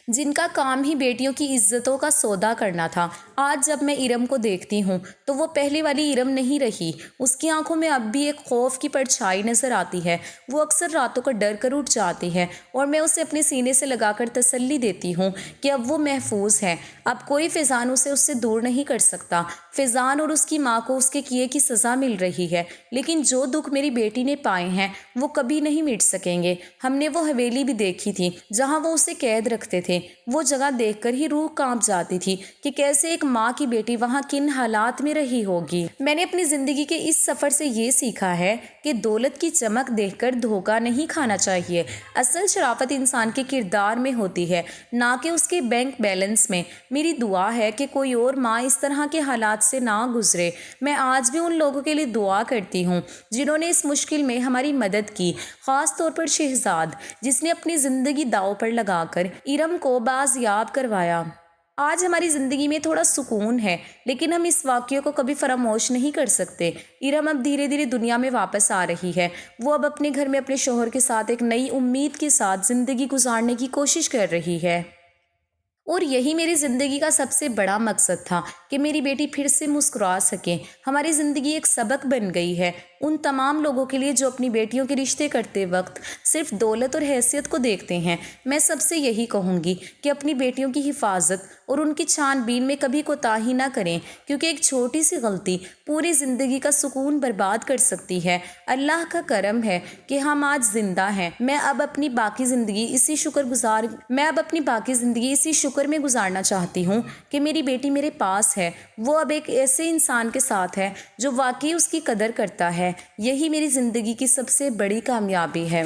جن کا کام ہی بیٹیوں کی عزتوں کا سودا کرنا تھا۔ آج جب میں ارم کو دیکھتی ہوں تو وہ پہلے والی ارم نہیں رہی۔ اس کی آنکھوں میں اب بھی ایک خوف کی پرچھائی نظر آتی ہے۔ وہ اکثر راتوں کو ڈر کر اٹھ جاتی ہے اور میں اسے اپنے سینے سے لگا کر تسلی دیتی ہوں کہ اب وہ محفوظ ہے۔ اب کوئی فیضان اسے اس سے دور نہیں کر سکتا۔ فیضان اور اس کی ماں کو اس کے کیے کی سزا مل رہی ہے، لیکن جو دکھ میری بیٹی نے پائے ہیں وہ کبھی نہیں مٹ سکیں گے۔ ہم نے وہ حویلی بھی دیکھی تھی جہاں وہ اسے قید رکھتے تھے۔ وہ جگہ دیکھ کر ہی روح کانپ جاتی تھی کہ کیسے ایک ماں کی بیٹی وہاں کن حالات میں رہی ہوگی۔ میں نے اپنی زندگی کے اس سفر سے یہ سیکھا ہے کہ دولت کی چمک دیکھ کر دھوکہ نہیں کھانا چاہیے۔ اصل شرافت انسان کے کردار میں ہوتی ہے، نہ کہ اس کے بینک بیلنس میں۔ میری دعا ہے کہ کوئی اور ماں اس طرح کے حالات سے نہ گزرے۔ میں آج بھی ان لوگوں کے لیے دعا کرتی ہوں جنہوں نے اس مشکل میں ہماری مدد کی، خاص طور پر شہزاد جس نے اپنی زندگی داؤ پر لگا کر ارم کو بازیاب کروایا۔ آج ہماری زندگی میں تھوڑا سکون ہے، لیکن ہم اس واقعے کو کبھی فراموش نہیں کر سکتے۔ ارم اب دھیرے دھیرے دنیا میں واپس آ رہی ہے۔ وہ اب اپنے گھر میں اپنے شوہر کے ساتھ ایک نئی امید کے ساتھ زندگی گزارنے کی کوشش کر رہی ہے۔ اور یہی میری زندگی کا سب سے بڑا مقصد تھا کہ میری بیٹی پھر سے مسکرا سکے۔ ہماری زندگی ایک سبق بن گئی ہے ان تمام لوگوں کے لیے جو اپنی بیٹیوں کے رشتے کرتے وقت صرف دولت اور حیثیت کو دیکھتے ہیں۔ میں سب سے یہی کہوں گی کہ اپنی بیٹیوں کی حفاظت اور ان کی چھان بین میں کبھی کوتاہی نہ کریں، کیونکہ ایک چھوٹی سی غلطی پوری زندگی کا سکون برباد کر سکتی ہے۔ اللہ کا کرم ہے کہ ہم آج زندہ ہیں۔ میں اب اپنی باقی زندگی اسی شکر میں گزارنا چاہتی ہوں کہ میری بیٹی میرے پاس ہے، وہ اب ایک ایسے انسان کے ساتھ ہے جو واقعی اس کی قدر کرتا ہے۔ یہی میری زندگی کی سب سے بڑی کامیابی ہے۔